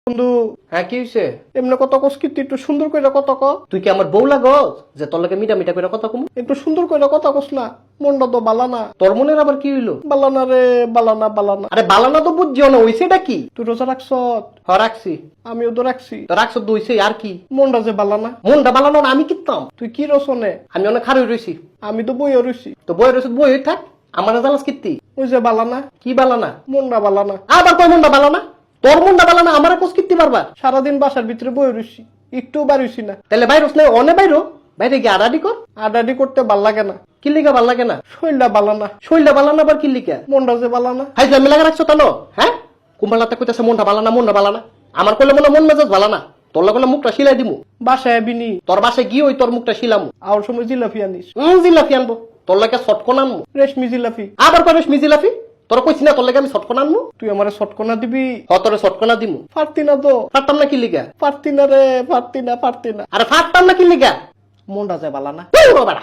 বন্ধু, হ্যাঁ কি হইছে? এমনি কথা কস কি? তুই একটু সুন্দর করে কথা ক। তুই কি আমার বউ লাগস যে তোর লগে মিটা মিটা করে কথা কমু? একটু সুন্দর করে কথা কস না, মনটা তো বালানা। তোর মনের আবার কি হইলো? বালানা রে, বালানা বালানা। আরে বালানা তো বুঝছিও না, হইছেটা কি? তুই রোজা রাখছ? হ রাখছি। আমিও তো রাখছি। তো রাখছ তো হইছে, আর কি? মনটা যে বালানা। মনটা বালানো না আমি কিতাম? তুই কি রসনে? আমি অনেক খারাপ রইছি। আমি তো বইও রইছি। তো বই রইছ বই হই থাক, আমার জালাস কিত্তি? ওই যে বালানা, কি বালানা? মনটা বালানা। আবার কয় মনটা বালানা? তোর মনটা বালানা, আমার কোস কিত্তি পারবা? সারাদিন বাসার ভিতরে বই রইছি, একটু বাড়িছি না। তাহলে বাইরস নাই, অনে বাইরো, বাইরে গিয়ে আড়াডি কর। আডাডি করতে ভাল লাগে না, কি লিগা ভাল লাগে না? শরীরটা বালানা। শরীরটা বালানা আবার কি লিগা? মনটা যে বালানা। হাই আমি লাগা রাখছো তানো? হ্যাঁ, কুম্বালাতে কইতাছে মনটা বালানা, মনটা বালানা। আমার কইলে মনে মন মেজাজ বালানা। তোর লগে মুখটা সিলাই দিমু। বাসায় আবিনি, তোর বাসায় গিয়ে ওই তোর মুখটা শিলামু। আর সময় জিলাপি আনিস। জিলাফি আনবো, তোর লাগে শটকন আনবো। রেশমি জিলাপি। আবার করিস মিজিলাফি? তোর কইছি না তোর লাগে আমি শটকন আনবো? তুই আমার শটকনা দিবি? তোর শটকনা দিমু। পারতি না তো। ফাটতাম না কি লিগা? পারতি না রে, পারতি না, পারতি না। আরে ফাটতাম না কি লিগা? মনটা যে বালানা। বেড়া